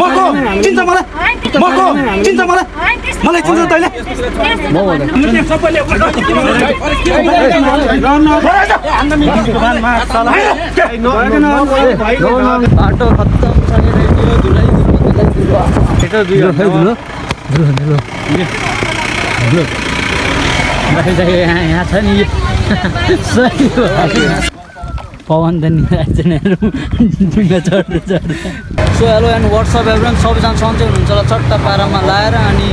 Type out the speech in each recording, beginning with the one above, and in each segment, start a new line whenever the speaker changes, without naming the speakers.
मको चिन्छ मलाई मको चिन्छ मलाई मलाई चिन्छ तैँले
बाटो खत्तम यहाँ छ नि पवन त निराजनहरू ढुङ्गा चढ्दै चढ्दै so hello and WhatsApp everyone सबैजना सन्चै हुनुहुन्छ होला चट्टा पारामा लाएर अनि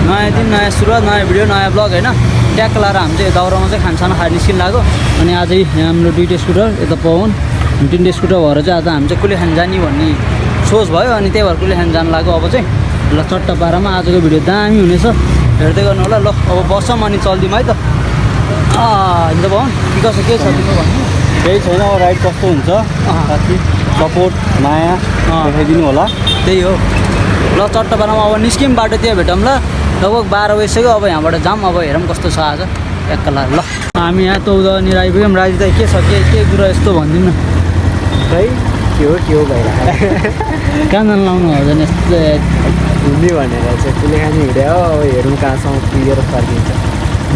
नयाँ दिन नयाँ सुरुवात नयाँ भिडियो नयाँ ब्लग होइन ट्याक लाएर हामी चाहिँ दाउरामा चाहिँ खानसाना खाएर निस्किन लाग्यो अनि आजै हाम्रो दुईवटा स्कुटर यता पवन तिनवटा स्कुटर भएर चाहिँ आज हामी चाहिँ कुले खान जाने भन्ने सोच भयो अनि त्यही भएर कुले खान जानु लाग्यो अब चाहिँ ल चट्टा पारामा आजको भिडियो दामी हुनेछ हेर्दै गर्नु होला ल अब बसौँ अनि चल्दिउँ है त अन्त भन कसो के छ तिम्रो भन्नु
केही छैन राइड कस्तो हुन्छ साथी सपोर्ट माया देखाइदिनु होला
त्यही हो ल चट्टा पारामा अब निस्क्यौँ बाटो त्यहाँ भेटौँ ल लगभग 12 बजिसक्यो अब यहाँबाट जाऊँ अब हेरौँ कस्तो छ आज एकला ल हामी यहाँ तौदानिर आइपुग्यौँ राजी दाइ के छ के कुरा यस्तो भनिदिउँ न
खै के हो भइरहेको
कहाँ जानु लाउनु हो झन् यस्तो
घुम्ने भनेर चाहिँ कुले खाने हिँड्यो अब हेरौँ कहाँसम्म पुगेर फर्किन्छ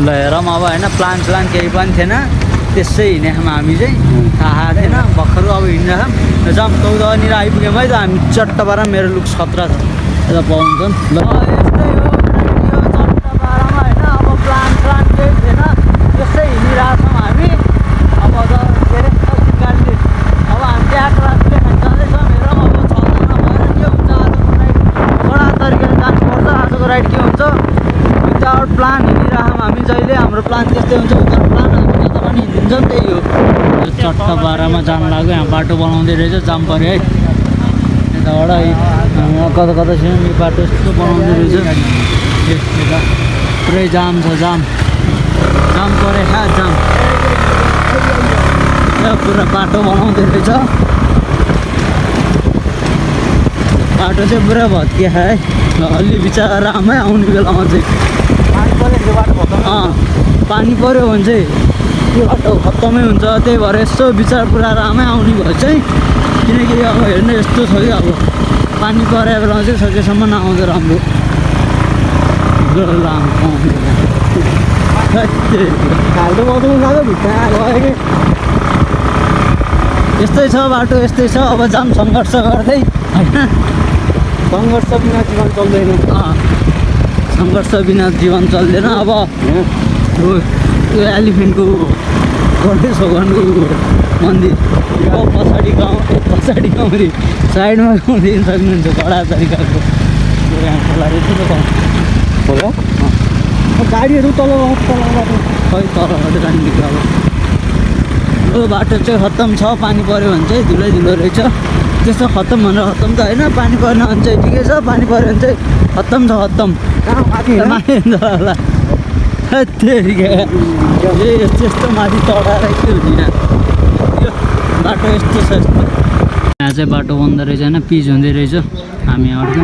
ल हेरौँ अब होइन प्लान केही पनि थिएन त्यसै हिँडेछौँ हामी चाहिँ थाहा थिएन भर्खर अब हिँडिरहेछौँ जाऊँ तौदानिर आइपुग्यौँ है त हामी चट्टा पारा मेरो लुक्स खतरा छ यता पाउँछन् ल यस्तै हो चट्टा पारामा होइन अब प्लान केही थिएन त्यसै हिँडिरहेछौँ हामी अब के अरे गाडीले अब हामी ट्याक रातले खान जाँदैछौँ हेरौँ अब 6 जना भएर के हुन्छ आजको राइड बडा तरिकाले जानुपर्छ आजको राइड के हुन्छ विदाउट प्लान हिँडिरहेछौँ हामी जहिले हाम्रो प्लान त्यस्तै हुन्छ विदाउट प्लान हामी जता पनि हिँडिन्छ नि त्यही हो चट्टा पारामा जानु लाग्यो यहाँ बाटो बनाउँदै रहेछ जाम पऱ्यो है यताबाट कता छैन यो बाटो यस्तो बनाउँदै रहेछ यता पुरै जाम छ जाम पऱ्यो जाम पुरा बाटो बनाउँदै रहेछ बाटो चाहिँ पुरा भत्किया है अलि बिचरा रामै आउने बेलामा चाहिँ पानी पऱ्यो भने चाहिँ यो बाटो खत्तमै हुन्छ त्यही भएर यस्तो बिचरा पुरा रामै आउने भयो चाहिँ किनकि अब हेर्नु यस्तो छ कि अब पानी परेको बेलामा चाहिँ सकेसम्म नआउँछ राम्रो
खाल्टो बसाउनु लाग्यो भित्र भयो कि
यस्तै छ बाटो यस्तै छ अब जाम सङ्घर्ष गर्दै होइन
सङ्घर्ष बिना जीवन चल्दैन
सङ्घर्ष बिना जीवन चल्दैन अब यो एलिफेन्टको गणेश भगवान्को मन्दिर पछाडि गाउँ अरे साइडमा गाउँ दिन सक्नुहुन्छ कडा तरिकाको यहाँ खोला रहेछ त
हो गाडीहरू तल
खै तलबाट जाने अब यो बाटो चाहिँ खत्तम छ पानी पऱ्यो भने चाहिँ धुलो रहेछ त्यस्तो खत्तम भनेर खत्तम त होइन पानी परेन भने चाहिँ ठिकै छ पानी पऱ्यो भने चाहिँ खत्तम छ खत्तम माथि होला यस्तो माथि चढाएर के हुँदैन यो बाटो यस्तो छ यस्तो यहाँ चाहिँ बाटो बन्द रहेछ होइन पिच हुँदै रहेछ हामी यहाँबाट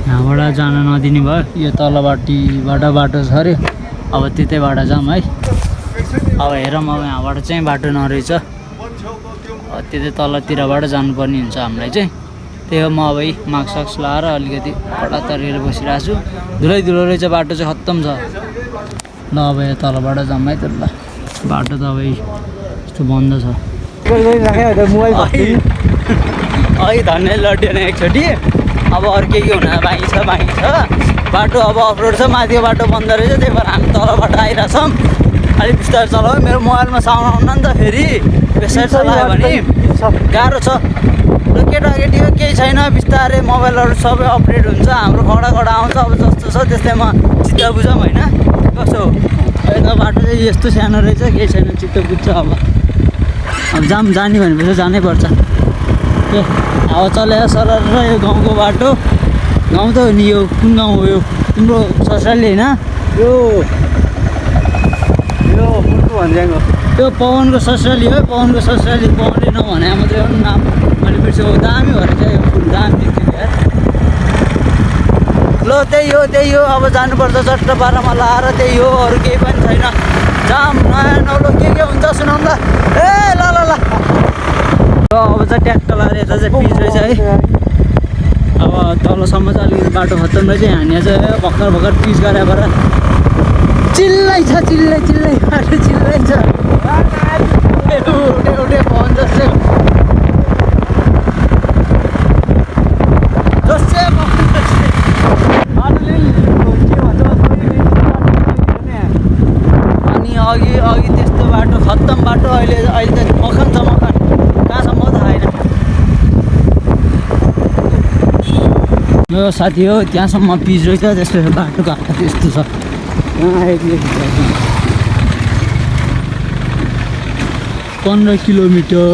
यहाँबाट जान नदिने भयो यो तलबाटीबाट बाटो छ अरे अब त्यतैबाट जाऊँ है अब हेरौँ अब यहाँबाट चाहिँ बाटो नरहेछ त्यतै तलतिरबाट जानुपर्ने हुन्छ हामीलाई चाहिँ त्यही हो म अब मास्क लाएर अलिकति कडा तरिएर बसिरहेको छु धुलो रहेछ बाटो चाहिँ खत्तम छ ल अब यो तलबाट जाऊँ है त ल बाटो त अब यस्तो बन्द छ अघि धन्य लड्यो भने एकचोटि अब अरू के हुन बाँकी छ बाटो अब अफरोड छ माथिको बाटो बन्द रहेछ त्यही भएर हामी तलबाट आइरहेछौँ अलिक बिस्तारै चलायो मेरो मोबाइलमा साउन्ड आउन नि त फेरि बेसाइड चलायो भने गाह्रो छ र केटाकेटी केही छैन बिस्तारै मोबाइलहरू सबै अपडेट हुन्छ हाम्रो खडा आउँछ अब जस्तो छ त्यस्तैमा चित्त बुझौँ होइन कसो यता बाटो चाहिँ यस्तो सानो रहेछ केही छैन चित्त बुझ्छ अब जाम जाने भनेपछि जानै पर्छ ए अब चले सरर यो गाउँको बाटो गाउँ त हो नि यो कुन गाउँ हो यो तिम्रो ससुराली होइन
यो पुर्खु भन्ज्याङको
त्यो पवनको ससुराली हो पवनले नभने मात्रै हो नाम मैले बिर्सेको दामी भएर चाहिँ फुल दामी देख्थ्यो यार ल त्यही हो अब जानुपर्छ चट्टा पारामा लाएर त्यही हो अरू केही पनि छैन जाम नयाँ नौलो के हुन्छ सुनाउँ ल ट्याक्क लगाएर यता चाहिँ पिच रहेछ है अब तलसम्म चाहिँ अलिकति बाटो खत्तम रहेछ यहाँनिर चाहिँ भर्खर भर्खर पिच गरेर चिल्लै छ बाटो चिल्लै छ एउटै फोन जस्तै अनि अघि त्यस्तो बाटो खत्तम बाटो अहिले त मखान छ मखान कहाँसम्म थाहा छैन यो साथी हो त्यहाँसम्म पिच रहेछ त्यस्तो बाटोको हालत त्यस्तो छ 15 किलोमिटर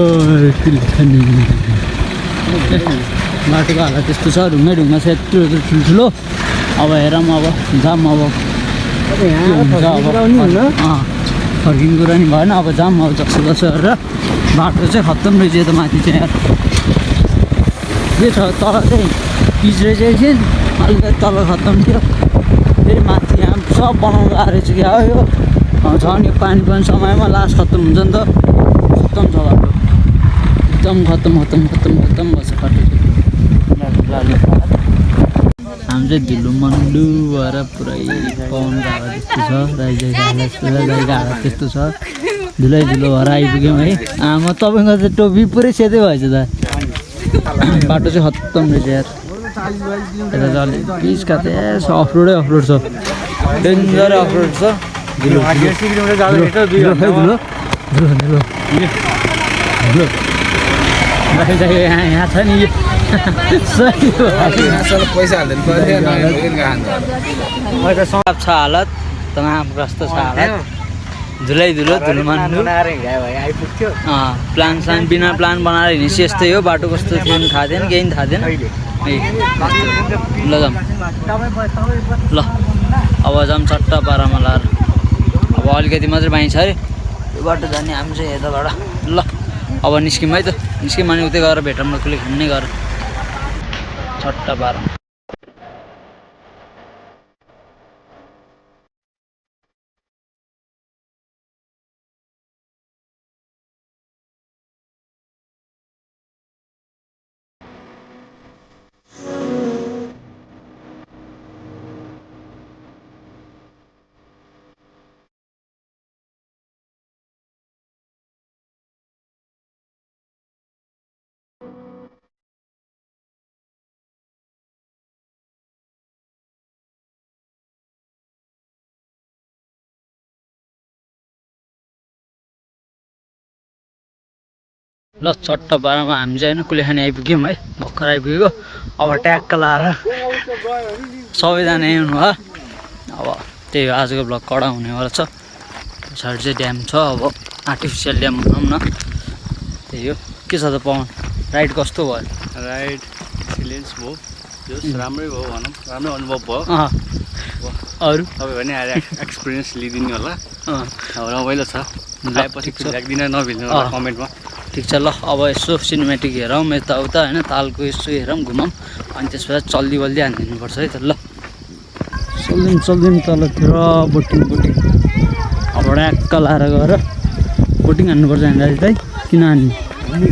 बाटोको हालत त्यस्तो छ ढुङ्गा छ यत्रो ठुल्ठुलो अब हेरौँ अब जाम अब फर्किने कुरा नि भएन अब जाम अब जस्तो गरेर बाटो चाहिँ खत्तम रहेछ त माथि चाहिँ यार के छ तल चाहिँ पिच रहेछ एकछिन अलिकति तल खत्तम थियो फेरि माथि यहाँ सब बनाउनु आएको रहेछ क्या यो छ नि पानी समयमा लास्ट खत्तम हुन्छ नि त खत्तम छ बाटो एकदम खत्तम भएछ बाटो चाहिँ हामी चाहिँ ढिलो भएर पुरै पाउनु गएको त्यस्तो छ गाडा त्यस्तो छ ढिलो भएर आइपुग्यौँ है आमा तपाईँको चाहिँ टोपी पुरै सेतै भएछ त बाटो चाहिँ खत्तम रहेछ यार यता चाहिँ पिचका त्यस अफरोडै अफरोड छ डेन्जरै अफरोड छ यहाँ छ नि
पैसा
छ हालत तमामग्रस्त छ हालत धुलो प्लान बिना प्लान बनाएर हिँडेपछि यस्तै हो बाटो कस्तो थियो पनि थाहा थिएन केही पनि थाहा थिएन ल जाऊँ ल अब जाऊँ चट्टा पारामा लाएर अब अलिकति मात्रै पाइन्छ अरे यो बाटो जाने हामी चाहिँ यताबाट ल अब निस्क्यौँ है त निस्क्यौँ भने उतै गएर भेटौँ न कसले खान्ने गएर चट्टा पारा ल चट्टा पारामा हामी चाहिँ होइन कुलेखानी आइपुग्यौँ है भर्खर आइपुगेको अब ट्याक्क लाएर सबैजना आउनु भयो अब त्यही हो आजको ब्लग कडा हुनेवाला छ पछाडि चाहिँ ड्याम छ अब आर्टिफिसियल ड्याम भनौँ न त्यही हो के छ त पवन राइड कस्तो भयो
राइड एक्सिलेन्स भयो जस राम्रै भयो भनौँ राम्रै अनुभव भयो
अरू
तपाईँ भने आएर एक्सपिरियन्स लिइदिनु होला अब रमाइलो छ आएपछि राख्दिन नभिल्नु होला कमेन्टमा
ठिक छ ल अब यसो सिनेमेटिक हेरौँ यताउता होइन तालको यसो हेरौँ घुमौँ अनि त्यसपछि जल्दी हानिदिनुपर्छ है त ल चल्दिउँ तलतिर बोटिङ अब ड्याक्क लाएर गएर बोटिङ हान्नुपर्छ हामीलाई चाहिँ किन हान्ने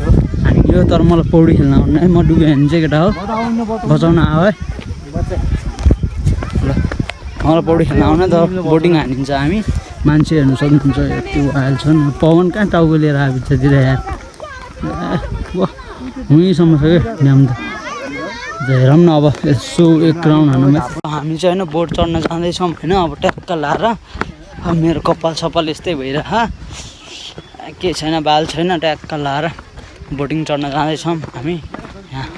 यो तर मलाई पौडी खेल्न आउनु है म डुबेँ भने चाहिँ केटा हो बचाउन आऊ है ल मलाई पौडी खेल्न आउन त बोटिङ हानिन्छ हामी मान्छे हेर्नु सक्नुहुन्छ यति आयल छन् पवन कहाँ टाउको लिएर आयो भित्रतिर यार हुँसम्म छ क्या ड्याम त हेरौँ न अब यसो एक राउन्ड हान्नु हामी चाहिँ होइन बोट चढ्न जाँदैछौँ होइन अब ट्याक्क लाएर अब मेरो कपाल सपाल यस्तै भइरह केही छैन बाल छैन ट्याक्क लाएर बोटिङ चढ्न जाँदैछौँ हामी यहाँ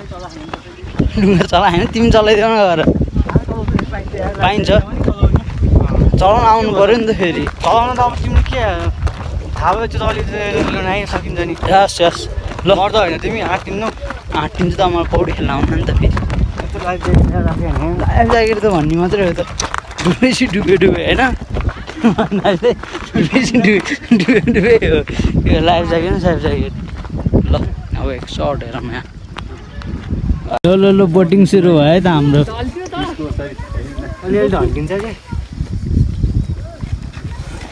डुङ्गा चलाएन तिमी चलाइदेऊ न गएर पाइन्छ चलाउन आउनु पऱ्यो नि त फेरि
चलाउन त अब तिम्रो के थाहा भयो त्यो त अलिकति ल्याउन सकिन्छ नि
यस ल
मर्दा होइन तिमी आँटिन्नु
आँटिन्छ त मलाई पौडी खेल्न आउनु नि त फेरि लाइफ ज्याकेट त भन्ने मात्रै हो त डुबेपछि डुबे होइन डुबेपछि डुबे हो यो लाइफ ज्याकेट ल अब एक सर्ट हेरौँ यहाँ ल बोटिङ सुरु भयो है त हाम्रो
अलिअलि ढल्किन्छ क्या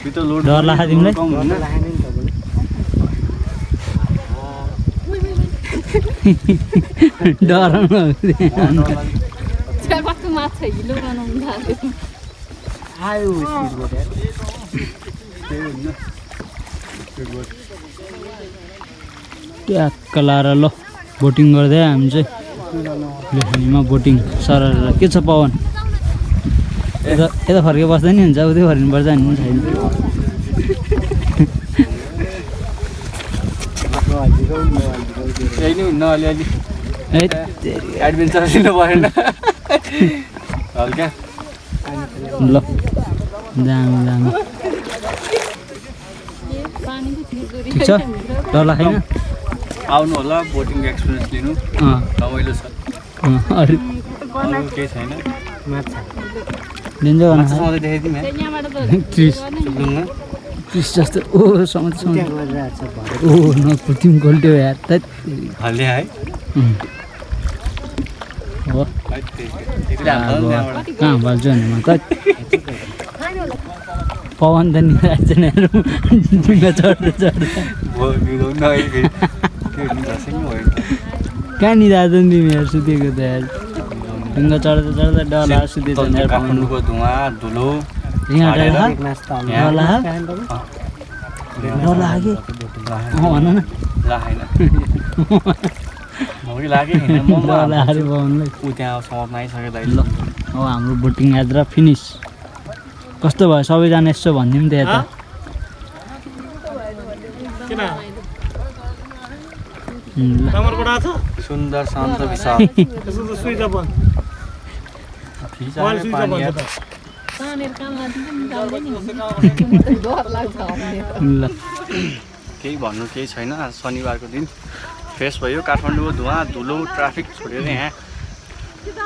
डर लाग्छ तिमीलाई डराउनु
चियापातको माछा हिलो बनाउनु थाल्यो
आयो ट्याक्क लाएर ल बोटिङ गर्दै हामी चाहिँ लेखनीमा बोटिङ सरर के छ पवन यता फर्के बस्दैन नि हुन्छ उतै फर्किनुपर्छ नि छैन
यही नै हुन्न अलिअलि
है
एडभेन्चर लिनु परेन हल्का
ल दामी दामी
पानीको थिचुरी
ठिक छ डर लाग्दैन
आउनु होला बोटिङको एक्सपिरियन्स लिनु रमाइलो छ
अरू
अरू केही छैन
डेन्जर
माछा सधैँ देखाइदिउँ है
यहाँबाट त
त्रिस
चुक्लुङमा
त्रिस जस्तो ओ समाज ओ नकुर्तिम गोल्ट्यो यार त
हल्ले है
हो
है त्यतिले हाल्छ नि त्यहाँबाट
कहाँ भाल्छु भने म त पवन त नि ढुङ्गा चढ्दा चढ्दा
मिलाउनु है फेरि त्यो झसेकै होइन
कहाँ नि दाजु नि तिमीहरू सुतेको त यार ढुङ्गा चढ्दा चढ्दा डला सुतेछ यार
काठमाडौँको धुवा धुलो
यहाँ डला भन न
लागेन भोलि लाग्यो होइन म
डला अरे पवनलाई
ऊ त्यहाँ समाप्न आइसक्यो दाइ
ल अब हाम्रो बोटिङ यात्रा फिनिस कस्तो भयो सबैजना यसो भनिदिउँ त यता
सुन्दर शान्त विशाल
पानीहरू काम लाग्छ नि जाउँदैन नि डर लाग्छ
ल
केही भन्नु केही छैन आज शनिबारको दिन फ्रेस भयो काठमाडौँको धुवा धुलो ट्राफिक छोडेर यहाँ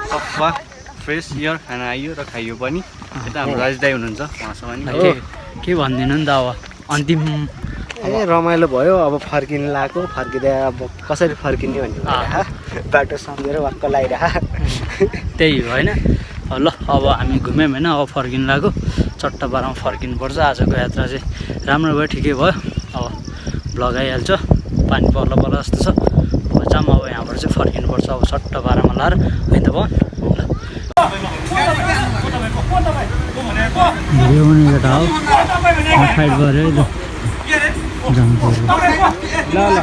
सफा फ्रेस एयर खाना आइयो र खाइयो पनि यता हाम्रो राज दाइ हुनुहुन्छ उहाँसँग नि
के भनिदिनु नि त अब अन्तिम
रमाइलो भयो अब फर्किनु लाग्यो फर्किँदा अब कसरी फर्किने भन्ने बाटो सम्झेर वाक्क लगाइरह
त्यही हो होइन ल अब हामी घुम्यौँ होइन अब फर्किनु लाग्यो चट्टपारामा फर्किनुपर्छ आजको यात्रा चाहिँ राम्रो भयो ठिकै भयो अब भ्लग आइहाल्छ पानी पर्ला पर्ला जस्तो छ अब जाम अब यहाँबाट चाहिँ फर्किनुपर्छ अब चट्टपारामा लाएर होइन त भयो भिडियो बनाउने केटा हो फाइट गऱ्यो ल जानु पर्यो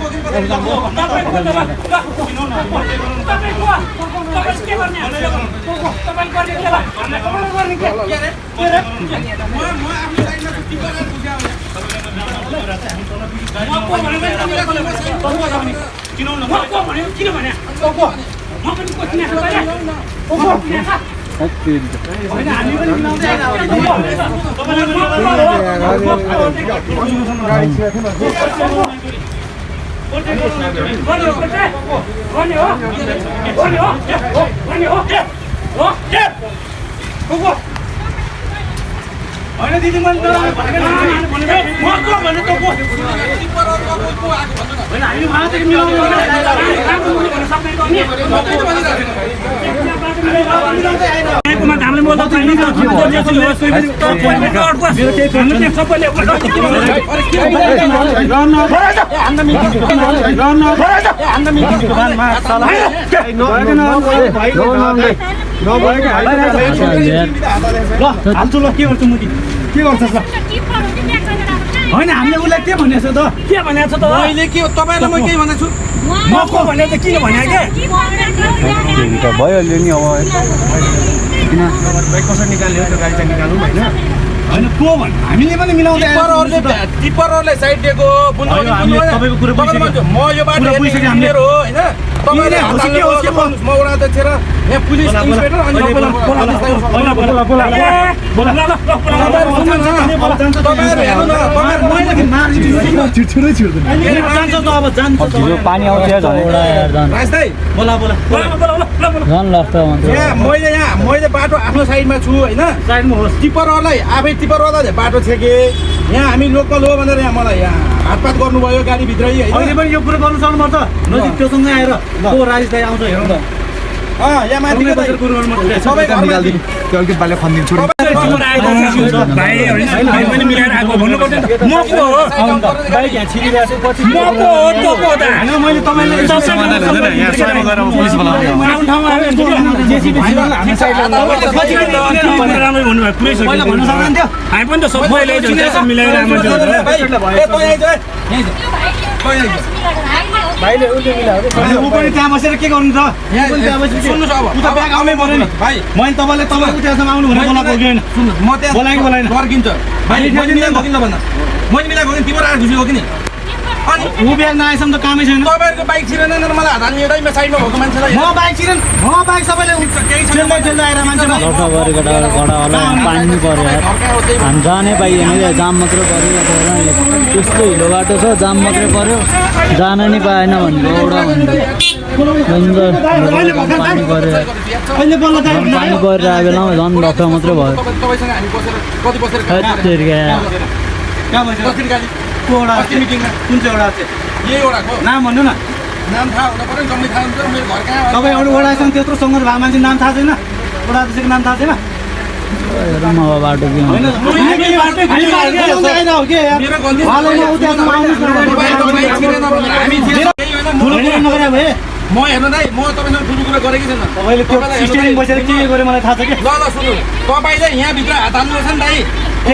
के गर्छस् ल होइन हामीले उसलाई के भनेको छ त के भनेको छ त मैले के तपाईँलाई म के भनेको छु म को भनेर त किन भने के
भइहाल्यो नि अब
किन कसरी निकाल्यो त्यो गाडी चाहिँ निकाल्नु होइन होइन को भन् हामीले पनि मिलाउँदै
टिप्परहरूले साइड दिएको
तपाईँको कुरो
म यो बाटो मेरो हो होइन तपाईँले म वडा अध्यक्ष र यहाँ पुलिस इन्सपेक्टर अनि
पानी आउँछ
मैले बाटो आफ्नो साइडमा छु होइन टिप्परहरूलाई आफै टिप्परवालाले बाटो छेके यहाँ हामी लोकल हो भनेर यहाँ मलाई यहाँ हातपात गर्नुभयो गाडीभित्रै
अहिले पनि यो कुरो गर्नु सक्नुपर्छ नजिक त्योसँगै आएर को राजेश दाइ आउँछ हेरौँ न
यहाँ माथि
कुरो गर्नु
सबै
त्यो अलिकति बाले खनिदिन्छु भाइ पनि मिलाएर आएको भन्नु पर्दैन म को हो
बाइक यहाँ छिरिरहेको छ पछि
म को हो त को त
हैन मैले तपाईलाई
यहाँ सहयोग गरेर पुलिस बोलाउनु
आउन ठाउँमा
जेसीबी छिराउन हामी साइडमा
राम्रो भन्नुभयो पुरै
पहिला भन्न सक्नुहुन्थ्यो
हामी पनि त सबै ल्याइदिन्छ मिलाएर राम्रो
ए तँ आइज भाइले उसले मिलायो रे उ पनि त्यहाँ बसेर के गर्नु त यहाँ त्यहाँ बसेर सुन्नुस् अब उता ब्याग आउनै पर्यो नि भाइ मैले तपाईले उतासम्म आउनु भनेर बोलाएको कि हैन सुन्नु म त्यहाँ बोलाएको बोलाइन फर्किन्छ भाइ मैले मिलाएको किन भन्न मैले मिलाएको किन तिम्रो आएर खुसी हो कि नि अनि उ ब्याग नआएसम्म त कामै छैन तपाईहरुको बाइक छिरेन न मलाई हात हाल्ने एउटै साइडमा भएको मान्छेलाई म बाइक छिरेन म बाइक सबैले केही छैन त्यसले आएर मान्छेलाई
लफा गरेको घडा होला पानी पर्यो यार हामी जानै पाइएन क्या जाम मात्रै पर्यो त्यस्तो हिलो बाटो छ जाम मात्रै पर्यो जान नि पाएन भनेको एउटा भन्दै पानी पर्यो
अहिले बल्ल
पानी परिरहेको बेलामा झन् लफा मात्रै भयो
तपाईसँग हामी बसेर कति बसेर
कहाँ
कसरी गाडी कोडा मिटिङमा कुन चाहिँ वडा चाहिँ यही वडाको नाम भन्नु न नाम थाहा हुनु पर्यो जम्मै थाहा हुन्छ मेरो घर कहाँ तपाईँ अरू वडासँग त्यत्रो सङ्गत भएको मान्छे नाम थाहा छैन वडा त्यसको नाम थाहा छैन
बाटो के
म हेर्नु दाइ म तपाईँसँग ठुलो कुरा गरेकै छैन तपाईँले त्यो स्टेरिङ बसेर के गरे मलाई थाहा छ कि ल सुन्नु तपाईँले यहाँभित्र हात हाल्नुहोस् नि दाइ के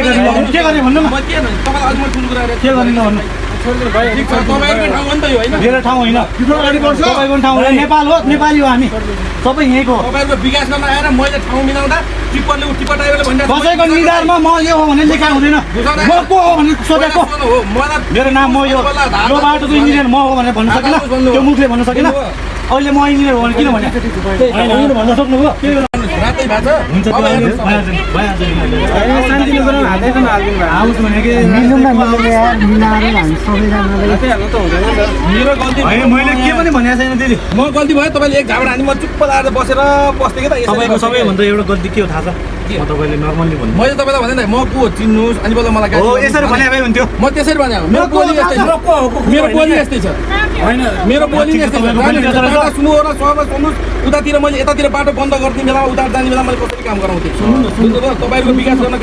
गर्ने भन्नु न तपाईँलाई अझ म ठुलो कुरा के गर्ने नभन्नु ठिक छ तपाईँको ठाउँ हो नि त यो होइन मेरो ठाउँ होइन तपाईँको ठाउँ हो नेपाल हो नेपाली हो हामी सबै यहीँको तपाईँहरूको विकासमा आएर मैले ठाउँ मिलाउँदा टिप्परले टिप्पर ड्राइभरले भनिरहेको कसैको निधारमा म यो हो भने लेखा हुँदैन म को हो भने सोधेको मेरो नाम म यो बाटोको इन्जिनियर म हो भनेर भन्न सकिन त्यो मुखले भन्न सकिन अहिले म इन्जिनियर हो भने किन भने भन्न सक्नुभयो रातै भएको छ शान्तिले गरेर हातै पनि हाल्दिनु भयो आउस भनेको मेरो गल्ती मैले के पनि भनेको छैन दिदी म गल्ती भयो तपाईँले एक झापड हानी म चुप्प लाएर बसेर बस्थेँ कि त तपाईँको सबैभन्दा एउटा गल्ती के हो थाहा छ म तपाईँले नर्मल्ली भन्नु मैले तपाईँलाई भने म को चिन्नुहोस् अनि बल्ल मलाई हो यसरी भने भए हुन्थ्यो म त्यसरी भने मेरो बोली यस्तै छ मेरो बोली यस्तै छ होइन मेरो बोली यस्तै छ सुन्नु र सबैमा सुन्नुहोस् उतातिर मैले यतातिर बाटो बन्द गर्ने बेलामा उता जाने बेला मैले कसरी काम गराउँथेँ सुन्नुभयो तपाईँको विकास गर्न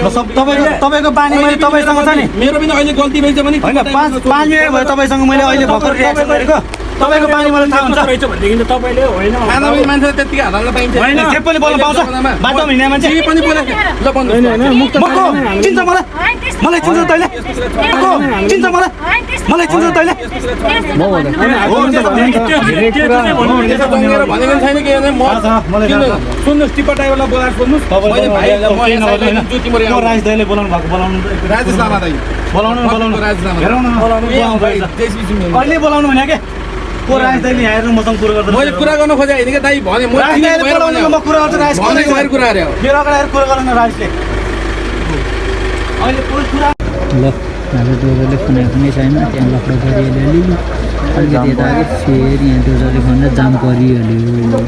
तपाईँको बानी मैले तपाईँसँग छ नि मेरो पनि अहिले गल्ती रहेछ भने होइन 5 मिनट भयो तपाईँसँग मैले अहिले भर्खर रियाक्सन गरेको तपाईँको बानी मलाई थाहा हुन्छ
भनेदेखि त तपाईँले होइन
खाना पनि मान्छे त्यतिकै हात हाल्न पाइन्छ होइन के पनि बोल्न पाउँछ बाटोमा हिँड्ने मान्छे के पनि बोले ल बन्द होइन चिन्छ मलाई चिन्छ तैँले चिन्छ मलाई चिन्छ तैँले भनेको छैन कि सुन्नुहोस् टिप्पर ड्राइभरलाई बोलाएर सोध्नुहोस् राजेश दाइले बोलाउनु भएको राजेश लामा दाइ बोलाउनु राजेश लामा अहिले बोलाउनु भने के को राजेश दाइले आएर मसँग कुरा गर्दा मैले कुरा गर्न खोजेँ होइन कि दाइ भने म कुरा गर्छु राजेश कुरा अरे मेरो अगाडि आएर कुरा गर्न राजेशले अहिले कुरा
ल आज डोजरले खनेको पनि छैन त्यहाँ लफडा गरिहाल्यो अलिकति यता आयो फेरि यहाँ डोजरले खन्दा जाम परिहाल्यो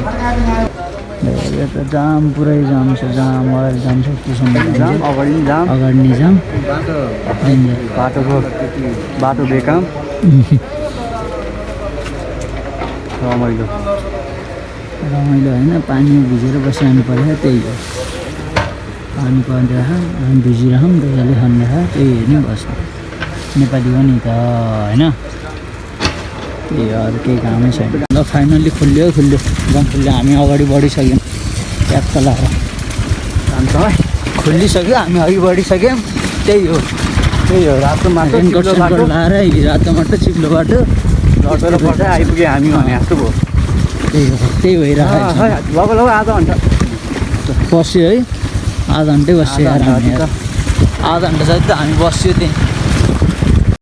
यता जाम पुरै जाम छ जाम अगाडि जाम छ त्यसमा जाम अगाडि नि जाम
बाटो बेकाम रमाइलो
होइन पानीमा भिजेर बसिरहनु पर्यो त्यही हो पानी परिरह हामी भिजिरहँ डोजरले खनिरह त्यही हेर्नु बस्नु नेपाली हो नि त होइन त्यही अरू केही कामै छैन ल फाइनल्ली खुल्यो एकदम खुल्यो हामी अगाडि बढिसक्यौँ ट्याक्क लगाएर अन्त खुलिसक्यो हामी अघि बढिसक्यौँ त्यही हो
रातो माटो
लाएर रातो माटो चिप्लो बाटो
लटेर आइपुग्यो हामी भने जस्तो भयो
त्यही भइरहेको
लगभग आधा घन्टा
बस्यो है आधा घन्टै बस्यो यार हामी आधा घन्टा जति त हामी बस्यो त्यहीँ